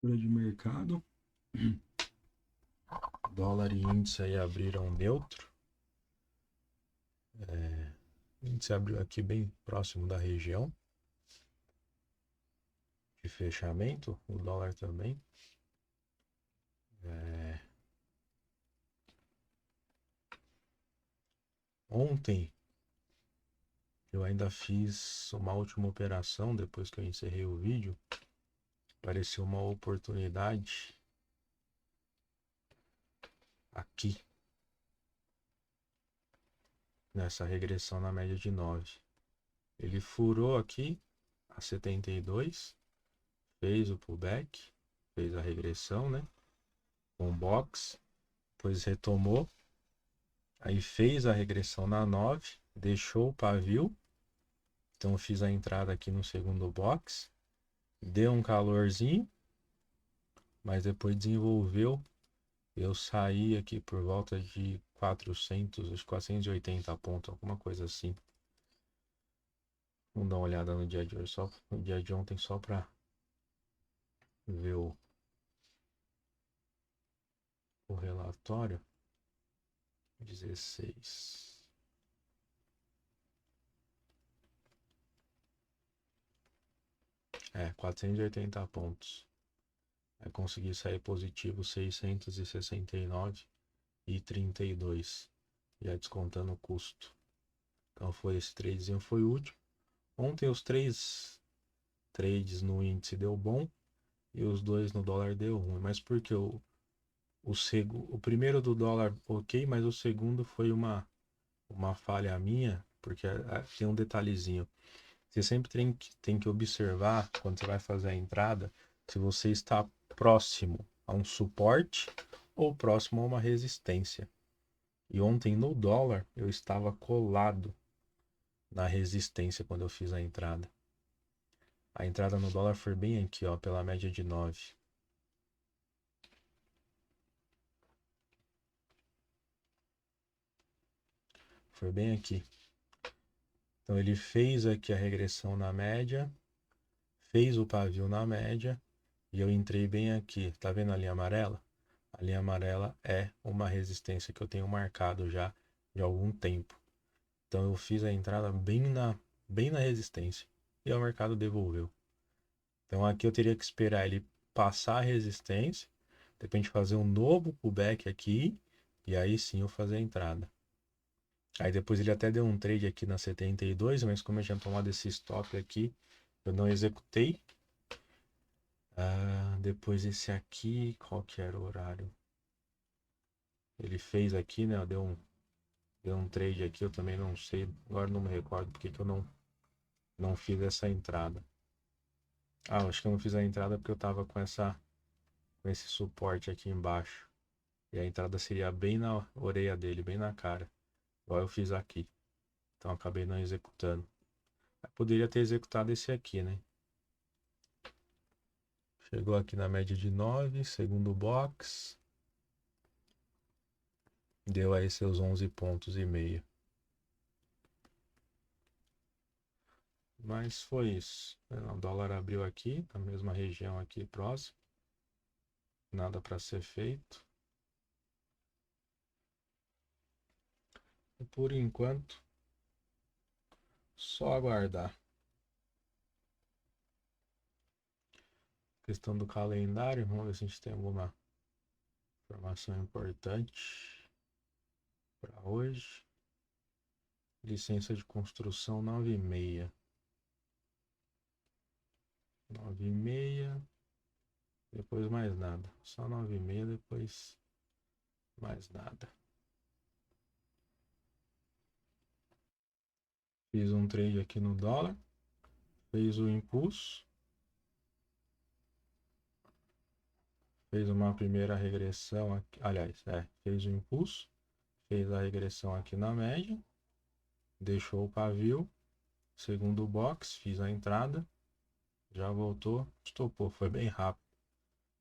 Abertura de mercado. Dólar e índice aí abriram neutro. O índice abriu aqui bem próximo da região de fechamento. O dólar também. Ontem eu ainda fiz uma última operação depois que eu encerrei o vídeo. Apareceu uma oportunidade aqui nessa regressão na média de 9. Ele furou aqui a 72, fez o pullback, fez a regressão, né? Com box, depois retomou, aí fez a regressão na 9, deixou o pavio, então fiz a entrada aqui no segundo box, deu um calorzinho, mas depois desenvolveu. Eu saí aqui por volta de 400, 480 pontos, alguma coisa assim. Vamos dar uma olhada no dia de hoje, só no dia de ontem, só para ver o relatório. 16. É, 480 pontos. Aí consegui sair positivo 669,32. Já descontando o custo. Então foi esse tradezinho, foi útil. Ontem os 3 trades no índice deu bom e os 2 no dólar deu ruim. Mas porque o primeiro do dólar ok, mas o segundo foi uma falha minha, porque tem um detalhezinho. Você sempre tem que observar, quando você vai fazer a entrada, se você está próximo a um suporte ou próximo a uma resistência. E ontem no dólar eu estava colado na resistência quando eu fiz a entrada. A entrada no dólar foi bem aqui, ó, pela média de 9. Foi bem aqui. Então ele fez aqui a regressão na média, fez o pavio na média e eu entrei bem aqui. Tá vendo a linha amarela? A linha amarela é uma resistência que eu tenho marcado já de algum tempo. Então eu fiz a entrada bem na resistência e o mercado devolveu. Então aqui eu teria que esperar ele passar a resistência, de repente fazer um novo pullback aqui e aí sim eu fazer a entrada. Aí depois ele até deu um trade aqui na 72, mas como eu tinha tomado esse stop aqui, eu não executei. Depois esse aqui, qual que era o horário? Ele fez aqui, né? Deu um trade aqui, eu também não sei, agora não me recordo porque que eu não fiz essa entrada. Acho que eu não fiz a entrada porque eu tava com esse suporte aqui embaixo. E a entrada seria bem na orelha dele, bem na cara. Igual eu fiz aqui. Então acabei não executando. Eu poderia ter executado esse aqui, né? Chegou aqui na média de 9, segundo box. Deu aí seus 11 pontos e meio. Mas foi isso. O dólar abriu aqui, na mesma região aqui próximo. Nada para ser feito. E por enquanto, só aguardar. Questão do calendário, vamos ver se a gente tem alguma informação importante para hoje. Licença de construção 9h30. 9h30. Depois mais nada. Só 9h30, depois mais nada. Fiz um trade aqui no dólar. Fez o impulso. Fez uma primeira regressão aqui. Aliás, fez o impulso. Fez a regressão aqui na média. Deixou o pavio. Segundo box, fiz a entrada. Já voltou, estopou. Foi bem rápido.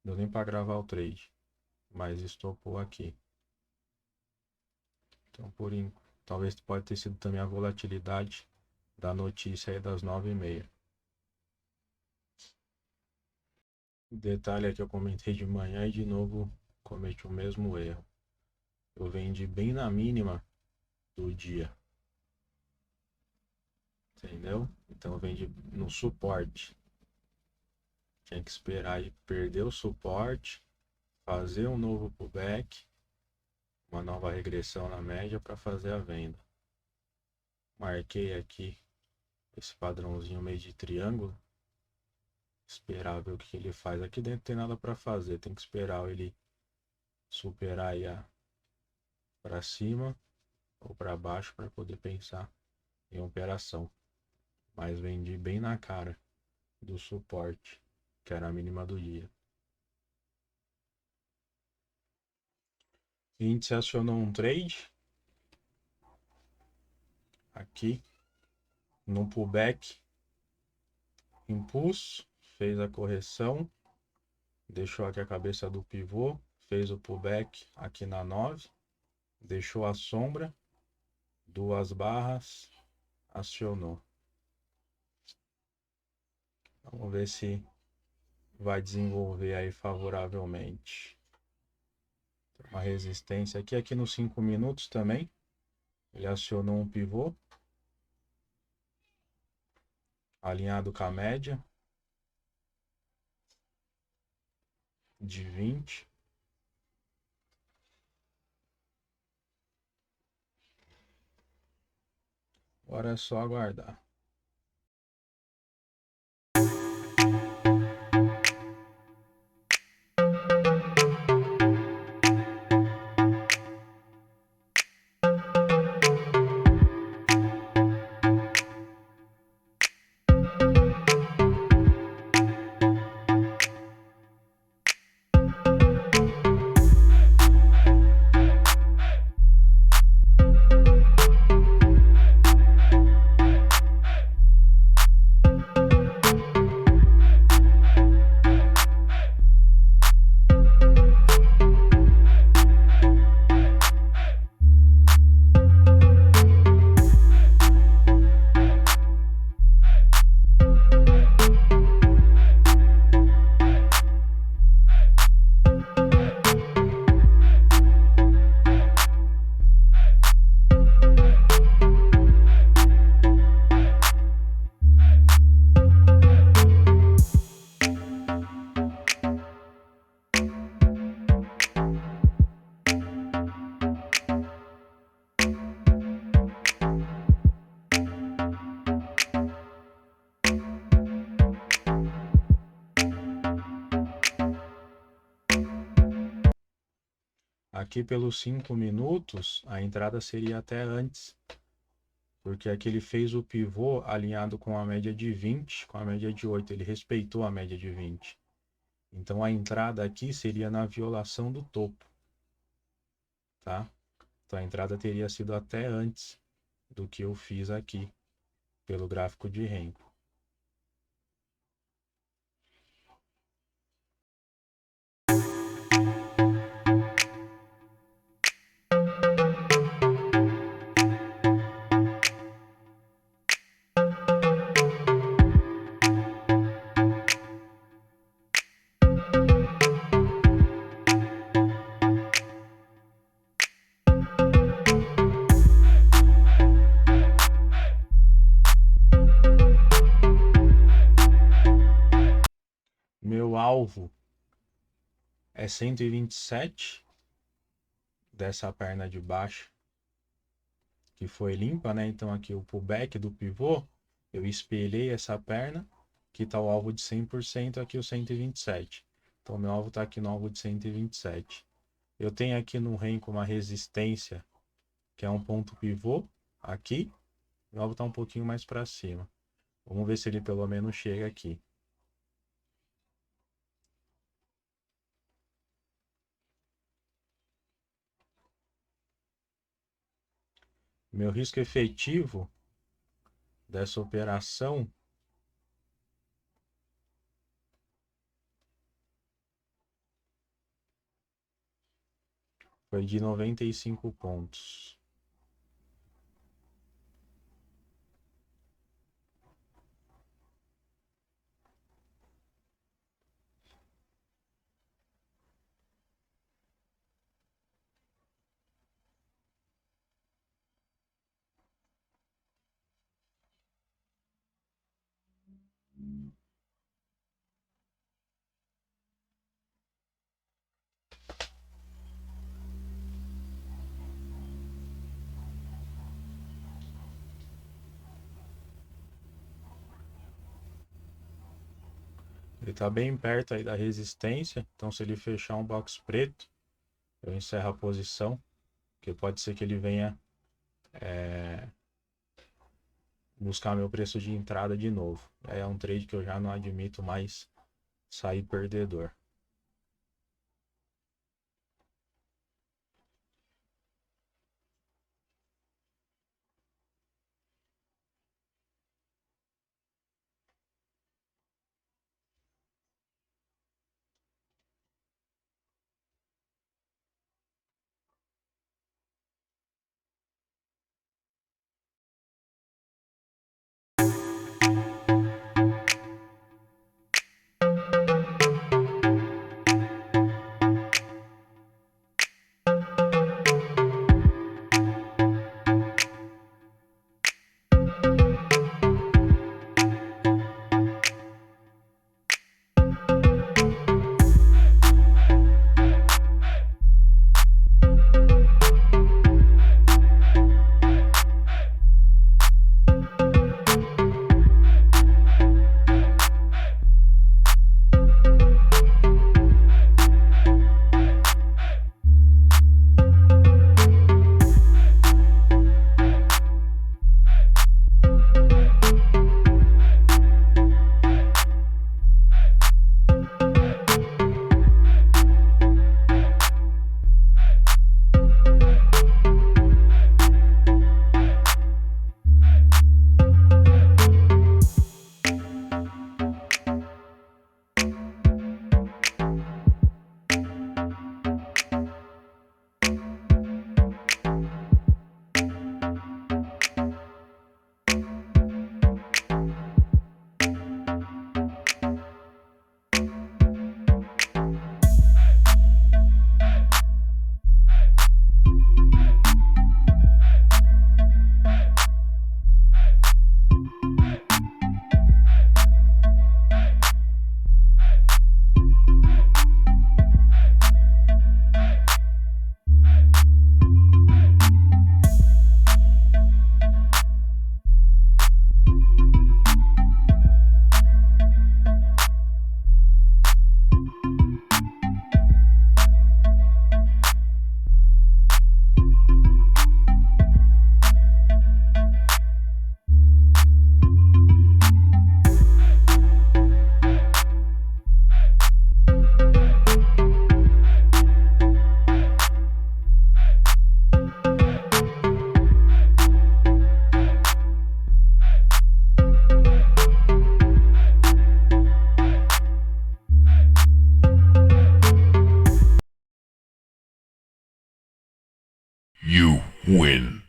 Não deu nem para gravar o trade. Mas estopou aqui. Então, talvez pode ter sido também a volatilidade da notícia aí das 9h30. Detalhe é que eu comentei de manhã e de novo cometi o mesmo erro. Eu vendi bem na mínima do dia. Entendeu? Então eu vendi no suporte. Tinha que esperar e perder o suporte, fazer um novo pullback, uma nova regressão na média para fazer a venda. Marquei aqui esse padrãozinho meio de triângulo. Esperar ver o que ele faz. Aqui dentro não tem nada para fazer. Tem que esperar ele superar aí para cima ou para baixo para poder pensar em operação. Mas vendi bem na cara do suporte, que era a mínima do dia. O índice acionou um trade aqui no pullback, impulso, fez a correção, deixou aqui a cabeça do pivô, fez o pullback aqui na 9, deixou a sombra, duas barras, acionou. Vamos ver se vai desenvolver aí favoravelmente. Tem uma resistência aqui nos 5 minutos também. Ele acionou um pivô alinhado com a média de 20. Agora é só aguardar. Aqui pelos 5 minutos, a entrada seria até antes, porque aqui ele fez o pivô alinhado com a média de 20, com a média de 8, ele respeitou a média de 20. Então a entrada aqui seria na violação do topo, tá? Então a entrada teria sido até antes do que eu fiz aqui, pelo gráfico de Renko. Meu alvo é 127 dessa perna de baixo, que foi limpa, né? Então aqui o pullback do pivô, eu espelhei essa perna, que está o alvo de 100%, aqui o 127. Então meu alvo está aqui no alvo de 127. Eu tenho aqui no Renko uma resistência, que é um ponto pivô, aqui. Meu alvo está um pouquinho mais para cima. Vamos ver se ele pelo menos chega aqui. Meu risco efetivo dessa operação foi de 95 pontos. Ele tá bem perto aí da resistência, então se ele fechar um box preto, eu encerro a posição, porque pode ser que ele venha buscar meu preço de entrada de novo. Aí é um trade que eu já não admito mais sair perdedor. You win.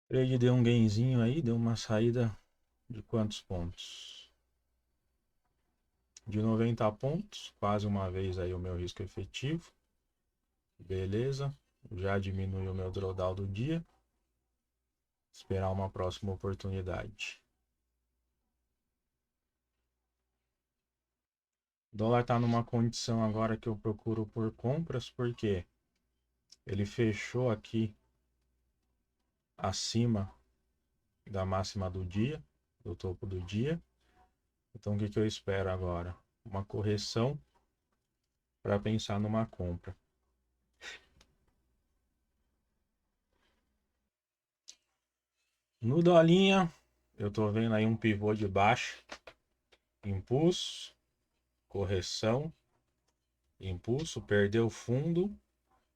O trade deu um gainzinho aí, deu uma saída de quantos pontos? De 90 pontos, quase uma vez aí o meu risco efetivo. Beleza, já diminui o meu drawdown do dia. Esperar uma próxima oportunidade. O dólar está numa condição agora que eu procuro por compras, porque ele fechou aqui acima da máxima do dia, do topo do dia. Então o que eu espero agora? Uma correção para pensar numa compra. No dolinha, eu tô vendo aí um pivô de baixa, impulso, correção, impulso, perdeu fundo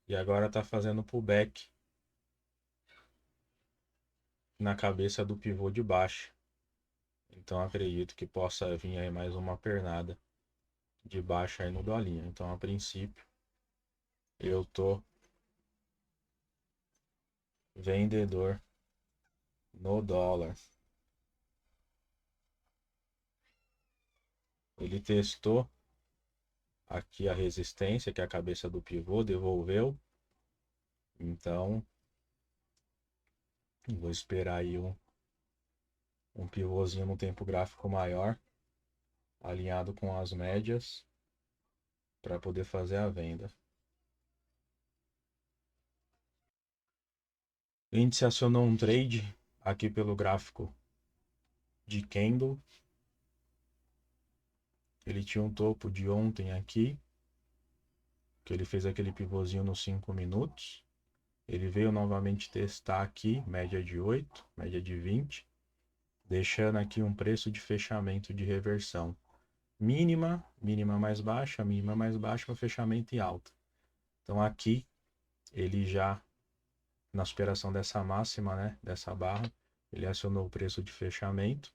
e agora tá fazendo pullback na cabeça do pivô de baixa. Então acredito que possa vir aí mais uma pernada de baixa aí no dolinha. Então a princípio eu tô vendedor no dólar. Ele testou aqui a resistência, que é a cabeça do pivô, devolveu, Então, vou esperar aí um pivôzinho no tempo gráfico maior, alinhado com as médias, para poder fazer a venda. O índice acionou um trade aqui pelo gráfico de candle. Ele tinha um topo de ontem aqui, que ele fez aquele pivôzinho nos 5 minutos. Ele veio novamente testar aqui, média de 8, média de 20, deixando aqui um preço de fechamento de reversão. Mínima, mínima mais baixa, fechamento e alta. Então aqui, ele já, na superação dessa máxima, né, dessa barra, ele acionou o preço de fechamento.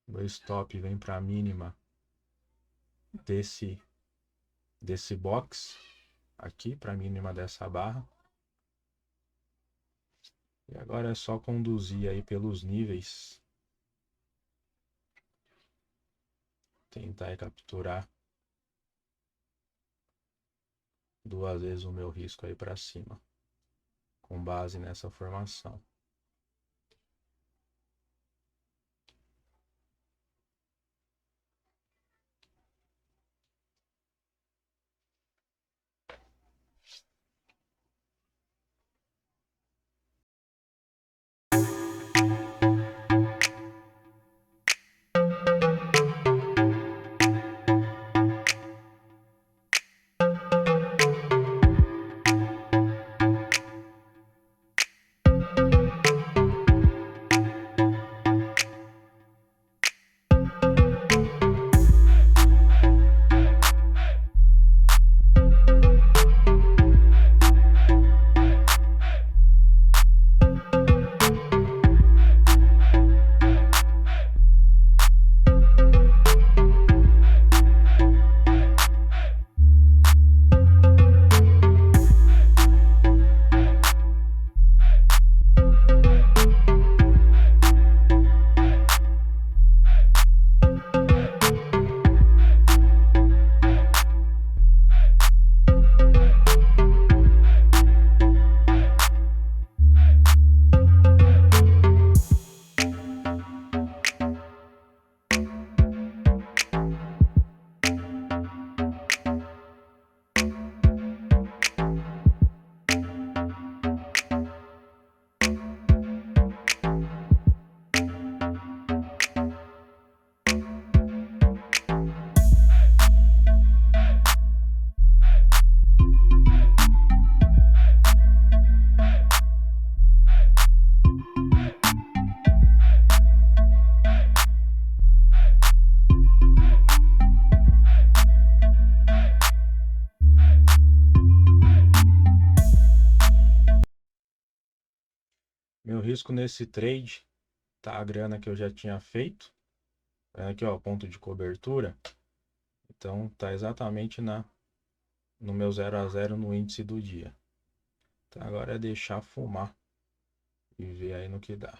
O stop vem para a mínima desse box aqui, para a mínima dessa barra. E agora é só conduzir aí pelos níveis. Tentar aí capturar 2 vezes o meu risco aí para cima, com base nessa formação. Meu risco nesse trade tá a grana que eu já tinha feito. Aqui, ó, ponto de cobertura. Então tá exatamente no meu 0 a 0 no índice do dia. Então agora é deixar fumar e ver aí no que dá.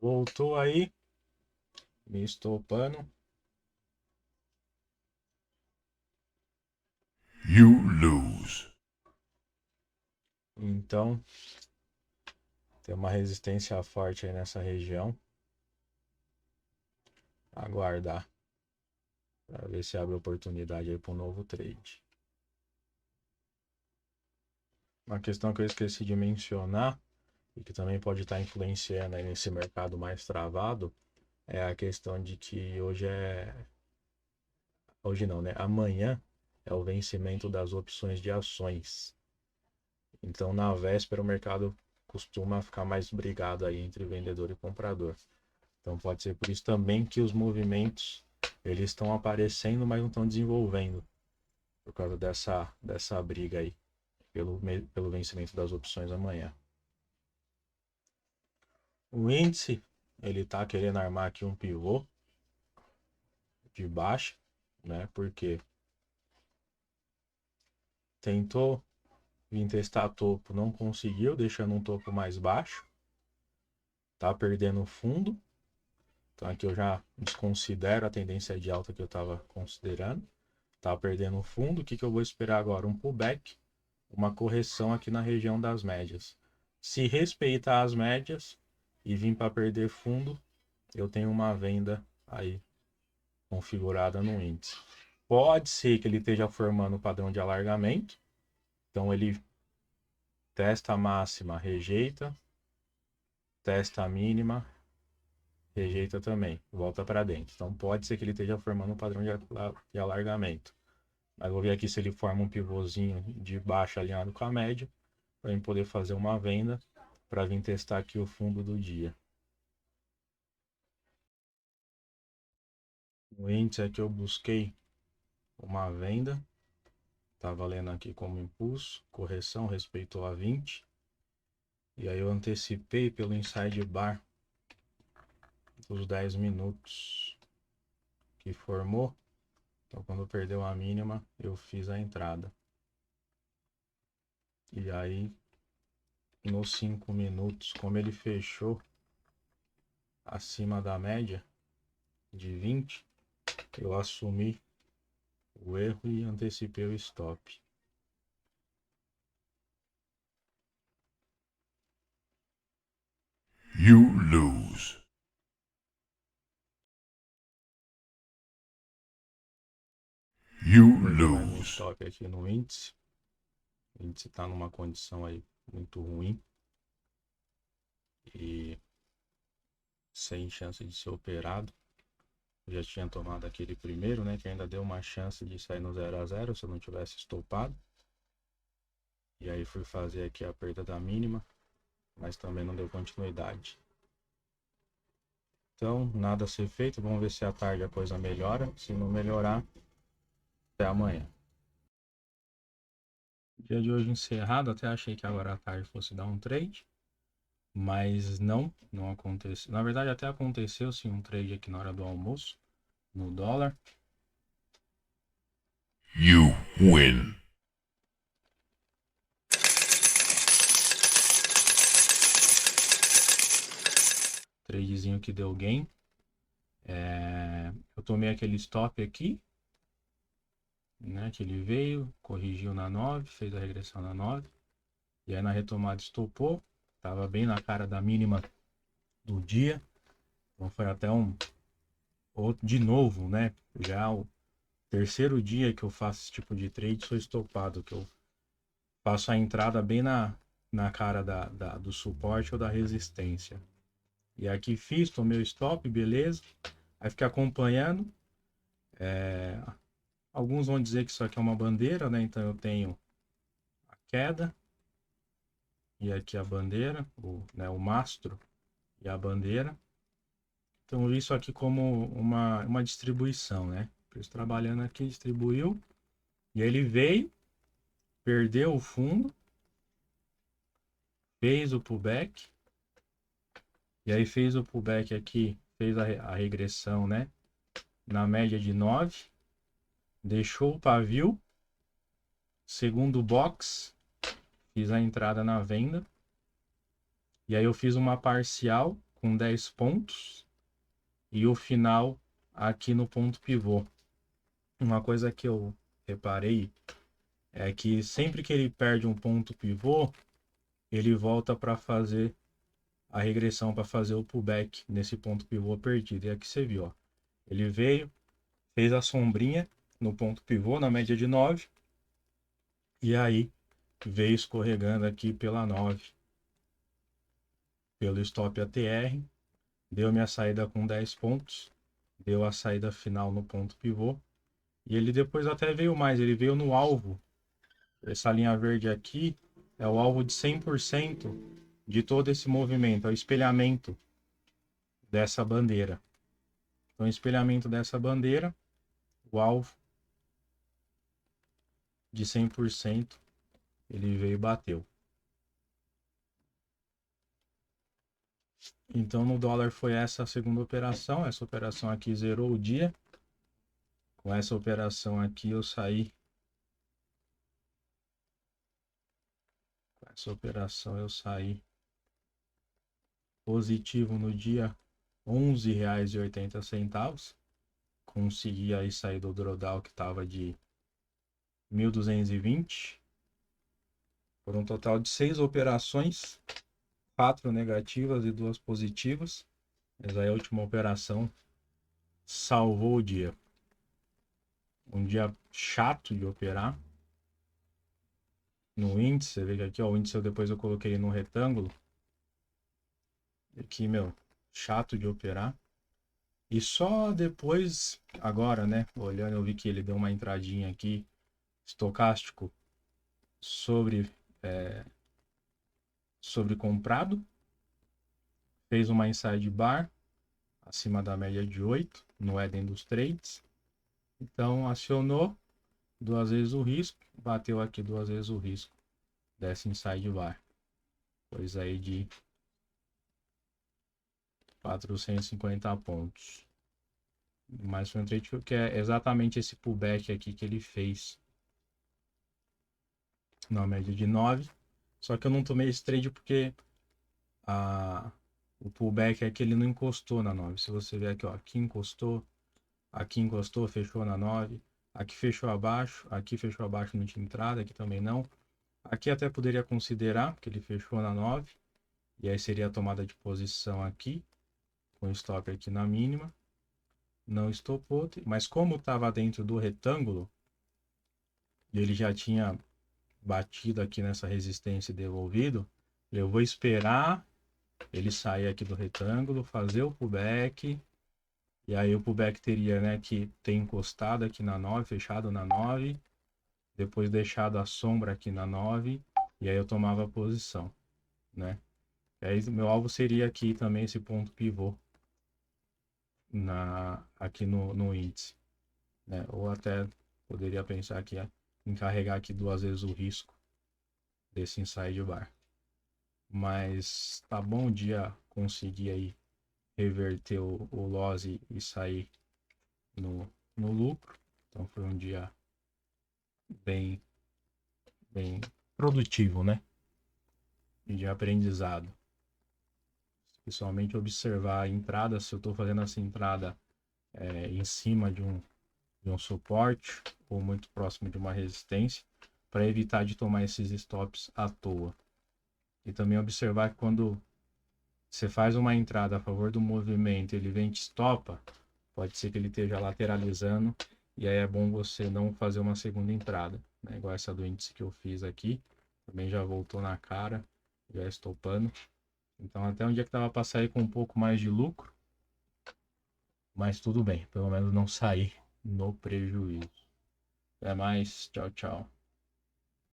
Voltou aí, me estopando. You lose. Então tem uma resistência forte aí nessa região. Aguardar para ver se abre oportunidade aí para um novo trade. Uma questão que eu esqueci de mencionar e que também pode estar influenciando aí nesse mercado mais travado, é a questão de que hoje não, né? Amanhã é o vencimento das opções de ações. Então, na véspera, o mercado costuma ficar mais brigado aí entre vendedor e comprador. Então, pode ser por isso também que os movimentos eles estão aparecendo, mas não estão desenvolvendo por causa dessa briga aí pelo vencimento das opções amanhã. O índice ele está querendo armar aqui um pivô de baixa, né? Porque tentou vir testar topo, não conseguiu, deixando um topo mais baixo. Tá perdendo fundo. Então aqui eu já desconsidero a tendência de alta que eu estava considerando. Tá perdendo fundo. O que eu vou esperar agora? Um pullback, uma correção aqui na região das médias. Se respeitar as médias e vir para perder fundo, eu tenho uma venda aí configurada no índice. Pode ser que ele esteja formando um padrão de alargamento. Então ele testa a máxima, rejeita, testa a mínima, rejeita também, volta para dentro. Então pode ser que ele esteja formando um padrão de alargamento. Mas vou ver aqui se ele forma um pivôzinho de baixo alinhado com a média, para poder fazer uma venda, para vir testar aqui o fundo do dia. No índice aqui eu busquei uma venda, tá valendo aqui como impulso, correção, respeitou a 20. E aí eu antecipei pelo inside bar dos 10 minutos que formou. Então quando perdeu a mínima, eu fiz a entrada. E aí nos 5 minutos, como ele fechou acima da média de 20, eu assumi o erro e antecipei o stop. You lose. You Perdi mais um lose. stop aqui no índice. O índice está numa condição aí muito ruim e sem chance de ser operado. Eu já tinha tomado aquele primeiro, né, que ainda deu uma chance de sair no 0 a 0 se eu não tivesse estopado. E aí fui fazer aqui a perda da mínima, mas também não deu continuidade. Então, nada a ser feito. Vamos ver se à tarde a coisa melhora. Se não melhorar, até amanhã. Dia de hoje encerrado. Até achei que agora à tarde fosse dar um trade, mas não aconteceu. Na verdade, até aconteceu sim um trade aqui na hora do almoço, no dólar. You win. Tradezinho que deu gain. Eu tomei aquele stop aqui, né, que ele veio, corrigiu na 9, fez a regressão na 9. E aí na retomada estopou. Tava bem na cara da mínima do dia. Então foi até outro de novo, né? Já o terceiro dia que eu faço esse tipo de trade, sou estopado, que eu faço a entrada bem na cara do suporte ou da resistência. E aqui fiz, tomei o stop, beleza. Aí fiquei acompanhando. Alguns vão dizer que isso aqui é uma bandeira, né? Então eu tenho a queda e aqui a bandeira, o mastro e a bandeira. Então isso aqui como uma distribuição, né? Fiz trabalhando aqui, distribuiu. E aí ele veio, perdeu o fundo, fez o pullback. E aí fez o pullback aqui, fez a regressão, né? Na média de 9. Deixou o pavio. Segundo box, fiz a entrada na venda. E aí eu fiz uma parcial com 10 pontos. E o final aqui no ponto pivô. Uma coisa que eu reparei é que sempre que ele perde um ponto pivô, ele volta para fazer a regressão, para fazer o pullback nesse ponto pivô perdido. E aqui você viu, ó. Ele veio, fez a sombrinha no ponto pivô, na média de 9. E aí veio escorregando aqui pela 9. pelo stop ATR, deu minha saída com 10 pontos, deu a saída final no ponto pivô, e ele depois até veio mais, ele veio no alvo. Essa linha verde aqui é o alvo de 100% de todo esse movimento, é o espelhamento dessa bandeira. Então, o espelhamento dessa bandeira, o alvo de 100%, ele veio e bateu. Então, no dólar foi essa a segunda operação. Essa operação aqui zerou o dia. Com essa operação aqui eu saí. Com essa operação eu saí positivo no dia R$ 11,80. Consegui aí sair do drawdown que estava de 1.220. Por um total de 6 operações, 4 negativas e 2 positivas. Mas aí a última operação salvou o dia. Um dia chato de operar. No índice, você vê que aqui ó, o índice depois eu coloquei no retângulo. Aqui, meu, chato de operar. E só depois, agora, né, olhando, eu vi que ele deu uma entradinha aqui, estocástico, sobre comprado. Fez uma inside bar, acima da média de 8, no Eden dos trades. Então, acionou 2 vezes o risco, bateu aqui 2 vezes o risco dessa inside bar. Coisa aí de 450 pontos. Mas foi um trade que é exatamente esse pullback aqui que ele fez na média de 9. Só que eu não tomei esse trade porque o pullback é que ele não encostou na 9. Se você ver aqui, ó, aqui encostou, fechou na 9. Aqui fechou abaixo, não tinha entrada, aqui também não. Aqui até poderia considerar, porque ele fechou na 9. E aí seria a tomada de posição aqui, com o stop aqui na mínima. Não estopou, mas como estava dentro do retângulo, ele já tinha batido aqui nessa resistência e devolvido, eu vou esperar ele sair aqui do retângulo, fazer o pullback, e aí o pullback teria, né, que ter encostado aqui na 9, fechado na 9, depois deixado a sombra aqui na 9, e aí eu tomava a posição, né? E aí meu alvo seria aqui também esse ponto pivô aqui no índice, né? Ou até poderia pensar aqui em carregar aqui 2 vezes o risco desse inside bar. Mas tá bom o dia conseguir aí reverter o loss e sair no lucro. Então foi um dia bem produtivo, né? E de aprendizado. Principalmente observar a entrada, se eu estou fazendo essa entrada em cima de um suporte ou muito próximo de uma resistência, para evitar de tomar esses stops à toa. E também observar que quando você faz uma entrada a favor do movimento, ele vem e te estopa, pode ser que ele esteja lateralizando, e aí é bom você não fazer uma segunda entrada, né? Igual essa do índice que eu fiz aqui, também já voltou na cara, já estopando. Então até um dia que tava para sair com um pouco mais de lucro, mas tudo bem, pelo menos não sair no prejuízo. Até mais, tchau, tchau.